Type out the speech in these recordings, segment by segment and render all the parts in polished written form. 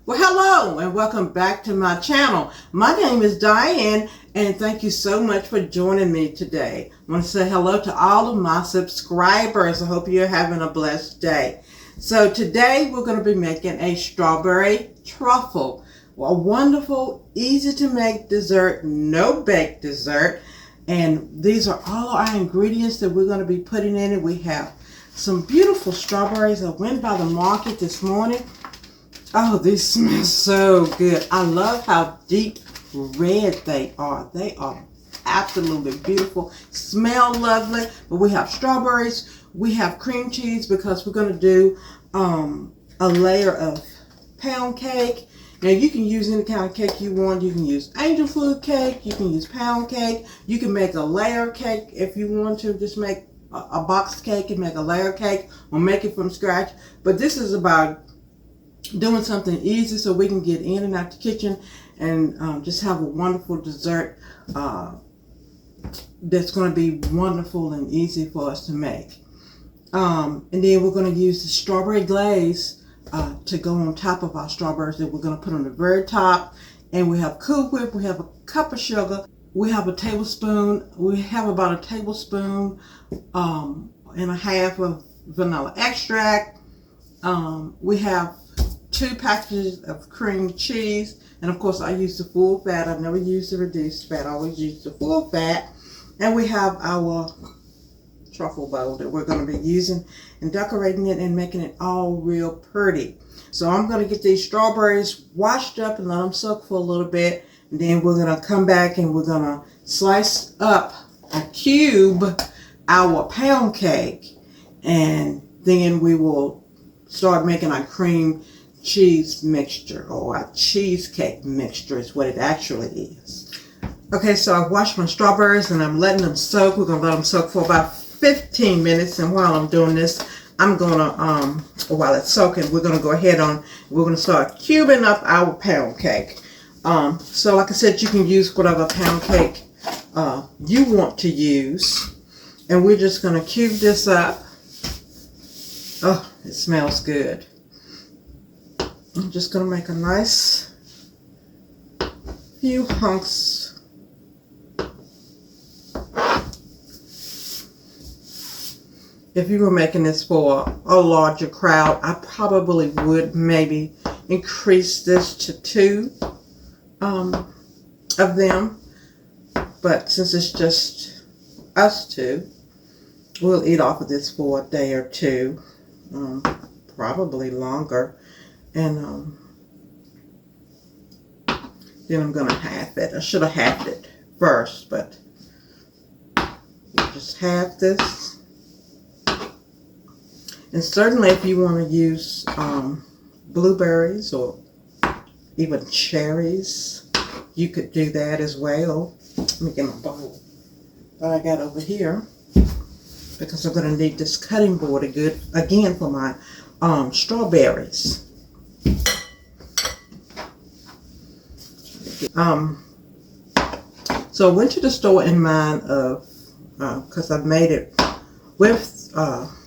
Well, hello and welcome back to my channel. My name is Diane and thank you so much for joining me today. I want to say hello to all of my subscribers. I hope you're having a blessed day. So today we're going to be making a strawberry truffle. A wonderful, easy to make dessert, no bake dessert. And these are all our ingredients that we're going to be putting in it. We have some beautiful strawberries. I went by the market this morning. Oh, these smell so good. I love how deep red they are. They are absolutely beautiful. Smell lovely. But we have strawberries. We have cream cheese because we're going to do a layer of pound cake. Now, you can use any kind of cake you want. You can use angel food cake. You can use pound cake. You can make a layer cake if you want to. Just make a box cake and make a layer cake or make it from scratch. But this is about doing something easy so we can get in and out the kitchen and just have a wonderful dessert that's going to be wonderful and easy for us to make. And then we're going to use the strawberry glaze to go on top of our strawberries that we're going to put on the very top. And we have Cool Whip, we have a cup of sugar, we have a tablespoon, we have about a tablespoon and a half of vanilla extract. We have 2 packages of cream cheese, and of course I use the full fat. I've never used the reduced fat. I always use the full fat. And we have our truffle bowl that we're going to be using and decorating it and making it all real pretty. So I'm going to get these strawberries washed up and let them soak for a little bit, and then we're going to come back and we're going to slice up a cube our pound cake, and then we will start making our cream cheese mixture, or a cheesecake mixture is what it actually is. Okay, so I've washed my strawberries and I'm letting them soak. We're going to let them soak for about 15 minutes, and while I'm doing this, I'm going to, while it's soaking, we're going to go ahead we're going to start cubing up our pound cake. So like I said, you can use whatever pound cake you want to use, and we're just going to cube this up. Oh, it smells good. I'm just going to make a nice few hunks. If you were making this for a larger crowd, I probably would maybe increase this to 2 of them. But since it's just us 2, we'll eat off of this for a day or 2, probably longer. And then I'm going to half it. I should have halved it first, but just half this. And certainly if you want to use blueberries or even cherries, you could do that as well. Let me get my bowl that I got over here, because I'm going to need this cutting board again for my strawberries. So I went to the store in mind of, because I've made it with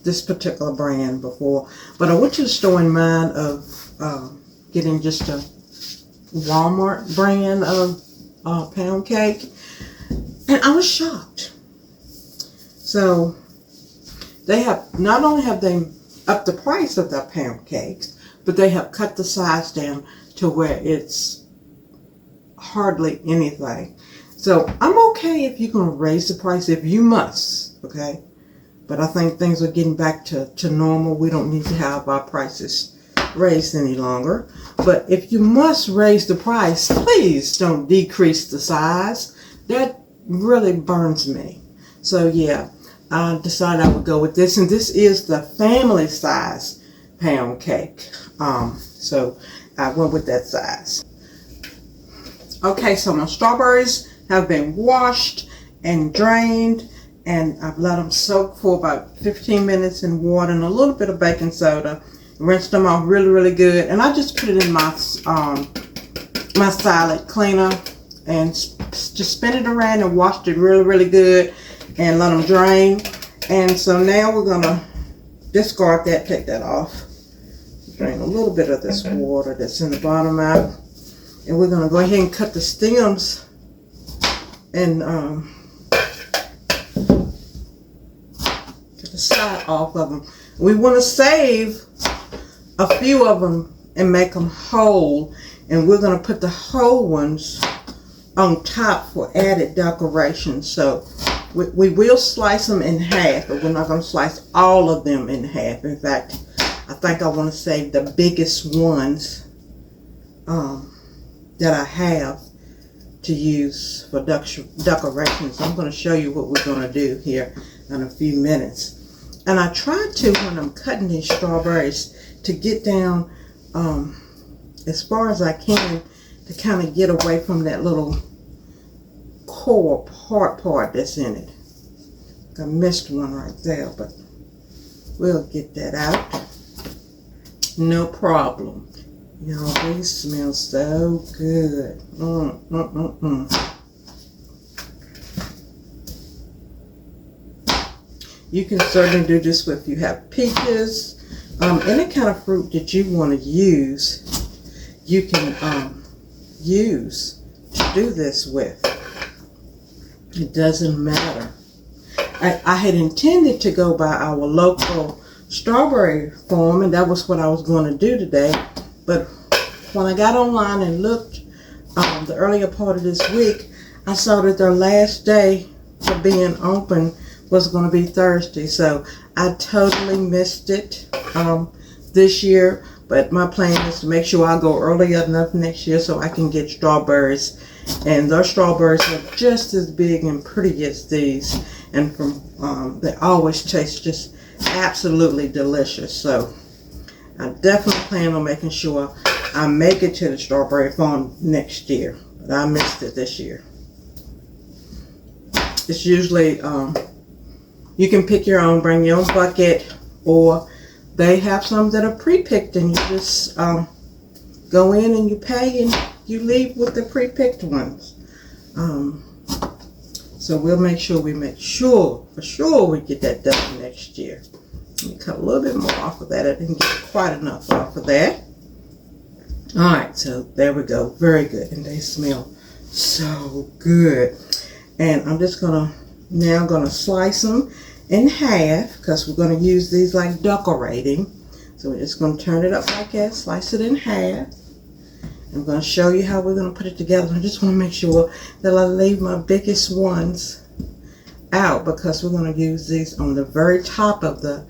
this particular brand before, but I went to the store in mind of getting just a Walmart brand of pound cake, and I was shocked. So they have, not only have they upped the price of their pound cakes, but they have cut the size down to where it's hardly anything. So I'm okay if you're going to raise the price, if you must, okay? But I think things are getting back to normal. We don't need to have our prices raised any longer. But if you must raise the price, please don't decrease the size. That really burns me. So yeah, I decided I would go with this, and this is the family size pound cake. So I went with that size. Okay, so my strawberries have been washed and drained, and I've let them soak for about 15 minutes in water and a little bit of baking soda. Rinsed them off really, really good, and I just put it in my my salad cleaner and just spin it around and washed it really, really good and let them drain. And so now we're gonna discard that, take that off. Drain a little bit of this water that's in the bottom out. And we're going to go ahead and cut the stems and get the side off of them. We want to save a few of them and make them whole. And we're going to put the whole ones on top for added decoration. So we will slice them in half, but we're not going to slice all of them in half. In fact, I think I want to save the biggest ones that I have to use for decoration. So I'm going to show you what we're going to do here in a few minutes. And I try to, when I'm cutting these strawberries, to get down as far as I can to kind of get away from that little core part that's in it. I missed one right there, but we'll get that out. No problem. Y'all, these smell so good. You can certainly do this if you have peaches, any kind of fruit that you want to use. You can use to do this with. It doesn't matter. I had intended to go by our local strawberry farm, and that was what I was going to do today. But when I got online and looked the earlier part of this week, I saw that their last day for being open was going to be Thursday. So I totally missed it this year. But my plan is to make sure I go early enough next year so I can get strawberries. And those strawberries are just as big and pretty as these. And they always taste just absolutely delicious. So I definitely plan on making sure I make it to the strawberry farm next year. But I missed it this year. It's usually, you can pick your own, bring your own bucket, or they have some that are pre-picked, and you just go in and you pay and you leave with the pre-picked ones. So we'll make sure for sure we get that done next year. Let me cut a little bit more off of that. I didn't get quite enough off of that. Alright, so there we go. Very good. And they smell so good. And I'm just now gonna slice them in half, because we're going to use these like decorating. So we're just going to turn it up like that, slice it in half. I'm going to show you how we're going to put it together. I just want to make sure that I leave my biggest ones out, because we're going to use these on the very top of the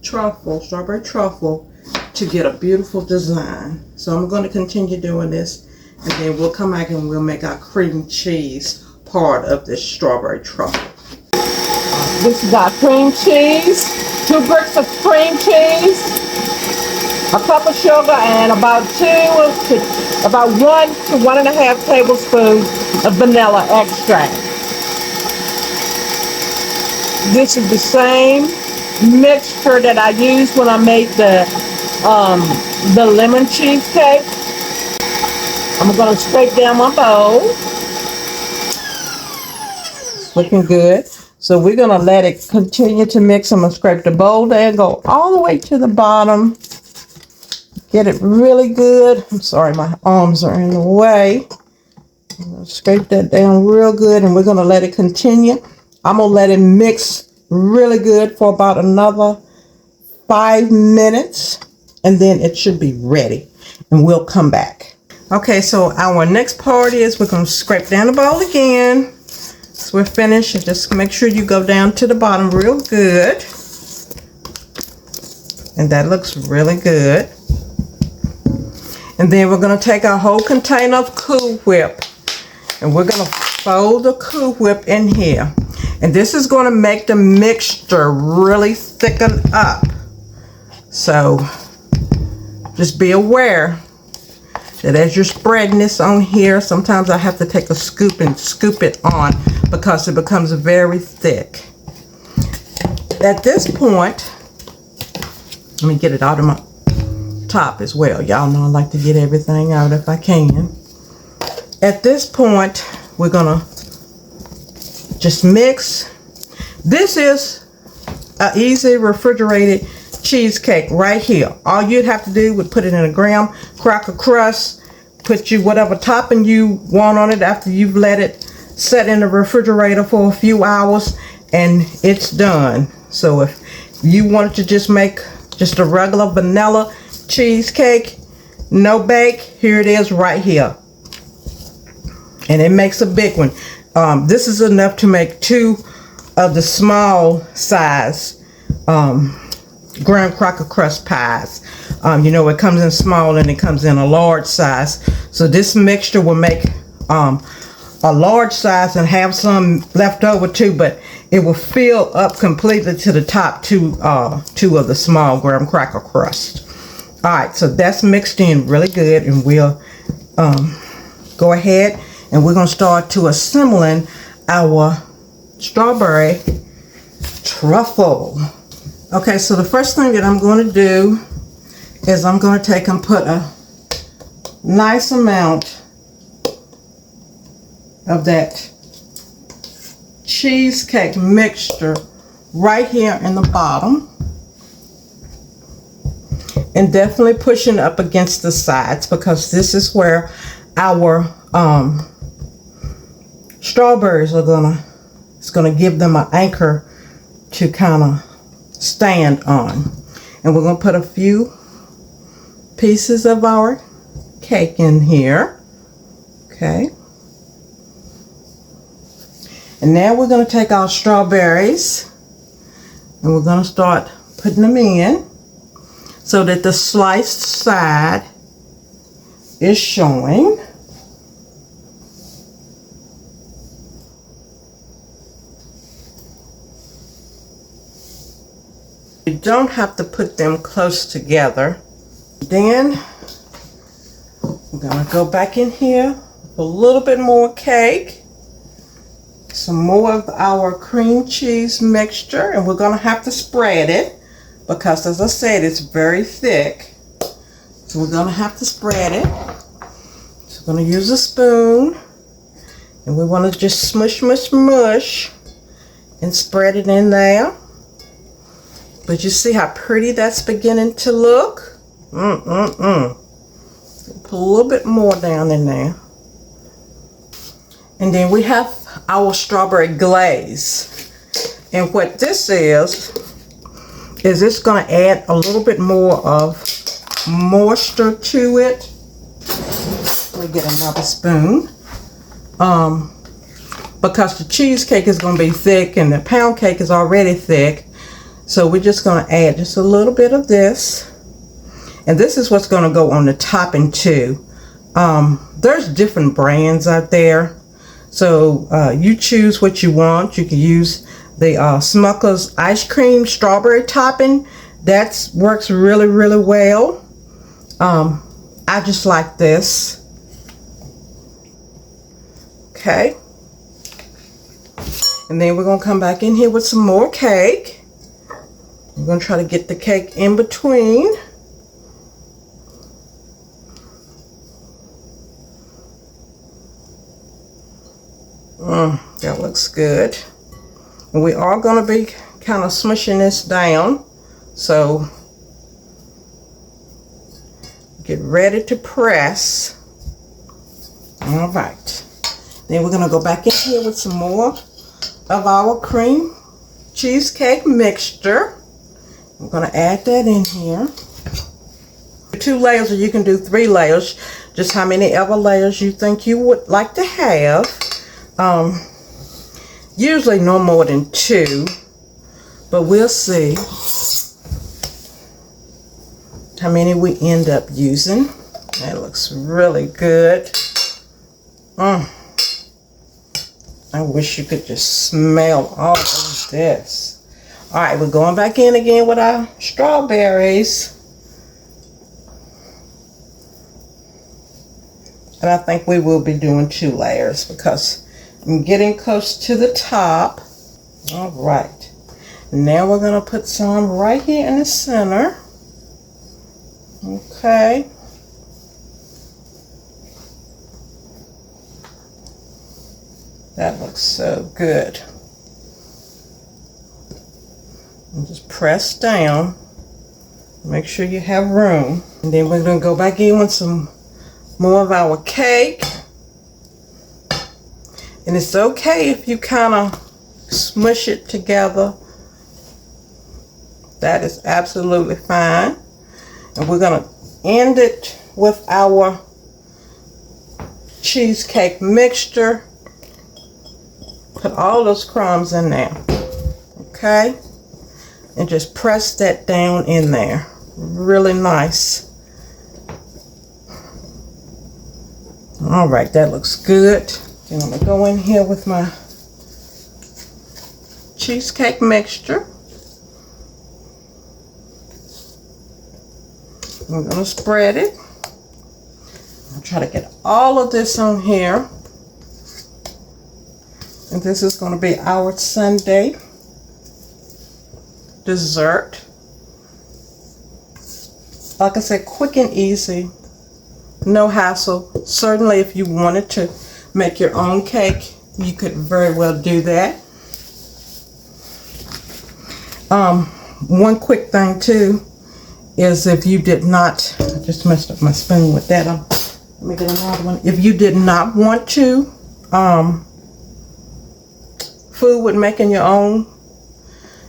truffle, strawberry truffle, to get a beautiful design. So I'm going to continue doing this, and then we'll come back and we'll make our cream cheese part of this strawberry truffle. This is our cream cheese, 2 bricks of cream cheese, a cup of sugar, and about 1 to 1.5 tablespoons of vanilla extract. This is the same mixture that I used when I made the lemon cheesecake. I'm going to scrape down my bowl. Looking good. So we're going to let it continue to mix. I'm going to scrape the bowl down, go all the way to the bottom. Get it really good. I'm sorry, my arms are in the way. I'm going to scrape that down real good, and we're going to let it continue. I'm going to let it mix really good for about another 5 minutes, and then it should be ready, and we'll come back. Okay, so our next part is we're going to scrape down the bowl again. So we're finished, and just make sure you go down to the bottom real good. And that looks really good. And then we're going to take our whole container of Cool Whip, and we're going to fold the Cool Whip in here. And this is going to make the mixture really thicken up. So just be aware that as you're spreading this on here, sometimes I have to take a scoop and scoop it on, because it becomes very thick. At this point, let me get it out of my top as well. Y'all know I like to get everything out if I can. At this point, we're gonna just mix. This is an easy refrigerated cheesecake right here. All you'd have to do would put it in a graham cracker crust, put you whatever topping you want on it after you've let it set in the refrigerator for a few hours, and it's done. So if you wanted to just make just a regular vanilla cheesecake, no bake, here it is right here. And it makes a big one. This is enough to make 2 of the small size graham cracker crust pies. You know, it comes in small and it comes in a large size. So this mixture will make a large size and have some left over too, but it will fill up completely to the top 2 of the small graham cracker crust. All right, so that's mixed in really good, and we'll go ahead and we're going to start to assembling our strawberry truffle. Okay, so the first thing that I'm going to do is I'm going to take and put a nice amount of that cheesecake mixture right here in the bottom, and definitely pushing up against the sides, because this is where our strawberries are it's gonna give them an anchor to kind of stand on. And we're gonna put a few pieces of our cake in here. Okay. And now we're going to take our strawberries and we're going to start putting them in so that the sliced side is showing. You don't have to put them close together. Then we're going to go back in here with a little bit more cake. Some more of our cream cheese mixture, and we're going to have to spread it because, as I said, it's very thick. So we're going to have to spread it. So we're going to use a spoon, and we want to just smush, mush, mush, and spread it in there. But you see how pretty that's beginning to look? Put a little bit more down in there. And then we have our strawberry glaze. And what this is it's going to add a little bit more of moisture to it. Let me get another spoon. Because the cheesecake is going to be thick and the pound cake is already thick. So we're just going to add just a little bit of this. And this is what's going to go on the topping too. There's different brands out there. So you choose what you want. You can use the Smucker's ice cream strawberry topping. That works really, really well. I just like this. Okay. And then we're going to come back in here with some more cake. We're going to try to get the cake in between. That looks good. And we are going to be kind of smushing this down. So get ready to press. All right. Then we're going to go back in here with some more of our cream cheesecake mixture. I'm going to add that in here. 2 layers, or you can do 3 layers. Just how many ever layers you think you would like to have. Usually no more than 2, but we'll see how many we end up using. That looks really good. I wish you could just smell all of this. All right, we're going back in again with our strawberries. And I think we will be doing 2 layers because I'm getting close to the top. All right. Now we're going to put some right here in the center. Okay. That looks so good. And just press down Make sure you have room. And then we're gonna go back in with some more of our cake. And it's okay if you kind of smush it together. That is absolutely fine. And we're gonna end it with our cheesecake mixture. Put all those crumbs in there, okay? And just press that down in there. Really nice. All right, that looks good. Then I'm gonna go in here with my cheesecake mixture. I'm gonna spread it. I'll try to get all of this on here. And this is gonna be our Sunday dessert. Like I said, quick and easy, no hassle. Certainly if you wanted to make your own cake, you could very well do that. One quick thing too is if you did not, I just messed up my spoon with that. Let me get another one. If you did not want to fool with making your own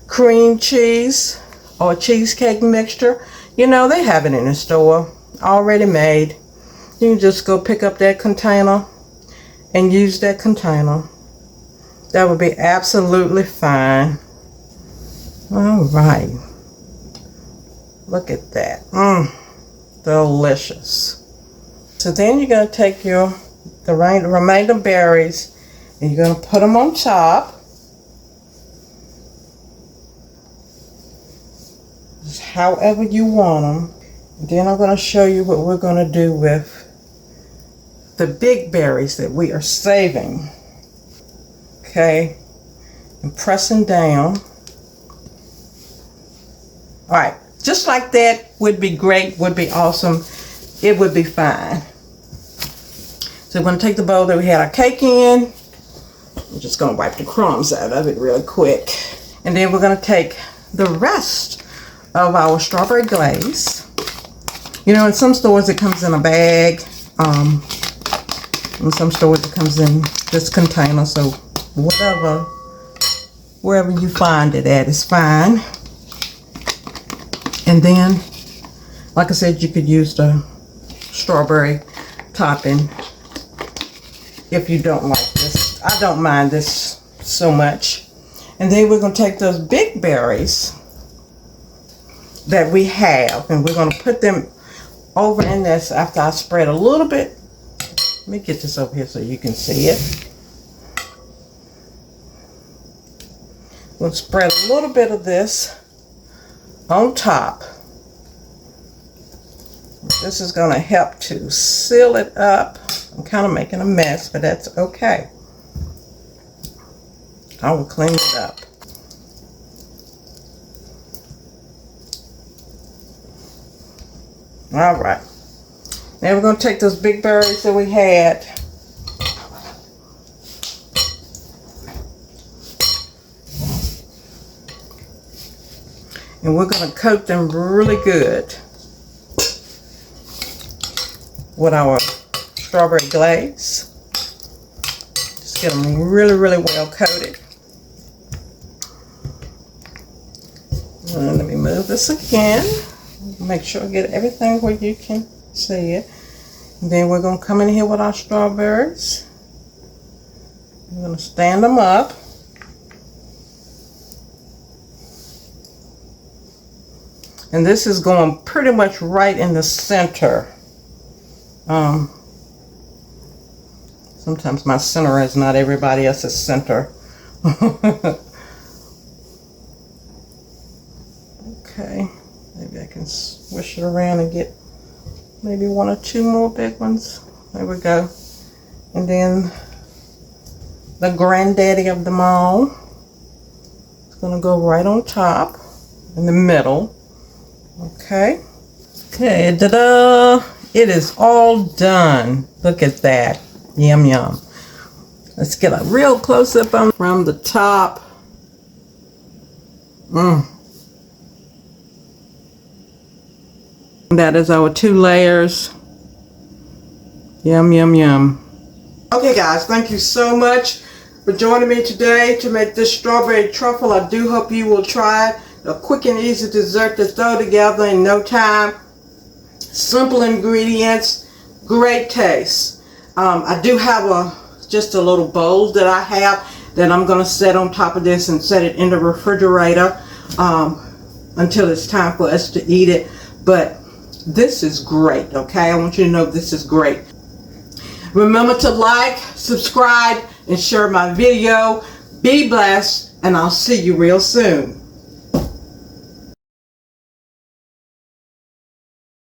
cream cheese or cheesecake mixture, you know, they have it in the store already made. You can just go pick up that container and use that container. That would be absolutely fine. All right, look at that. Delicious. So then you're going to take the remainder berries and you're going to put them on top. Just however you want them. And then I'm going to show you what we're going to do with the big berries that we are saving. Okay, and pressing down. All right, just like that would be great, would be awesome. It would be fine. So we're going to take the bowl that we had our cake in. I'm just going to wipe the crumbs out of it really quick. And then we're going to take the rest of our strawberry glaze. You know, in some stores it comes in a bag. In some stores it comes in this container. So wherever you find it at is fine. And then, like I said, you could use the strawberry topping if you don't like this. I don't mind this so much. And then we're going to take those big berries that we have and we're going to put them over in this after I spread a little bit. Let me get this over here so you can see it. We'll spread a little bit of this on top. This is going to help to seal it up. I'm kind of making a mess, but that's okay. I will clean it up. All right. Now we're going to take those big berries that we had. And we're going to coat them really good with our strawberry glaze. Just get them really, really well coated. And let me move this again. Make sure I get everything where you can see it. And then we're going to come in here with our strawberries. We're going to stand them up. And this is going pretty much right in the center. Sometimes my center is not everybody else's center. Okay, maybe I can swish it around and get maybe one or two more big ones. There we go. And then the granddaddy of them all is going to go right on top in the middle. Okay. Okay, ta-da! It is all done. Look at that. Yum, yum. Let's get a real close-up on from the top. That is our 2 layers. Yum, yum, yum. Okay guys, thank you so much for joining me today to make this strawberry truffle. I do hope you will try it. A quick and easy dessert to throw together in no time. Simple ingredients, great taste. I do have just a little bowl that I have that I'm going to set on top of this and set it in the refrigerator until it's time for us to eat it. But this is great, okay? I want you to know this is great. Remember to like, subscribe, and share my video. Be blessed, and I'll see you real soon.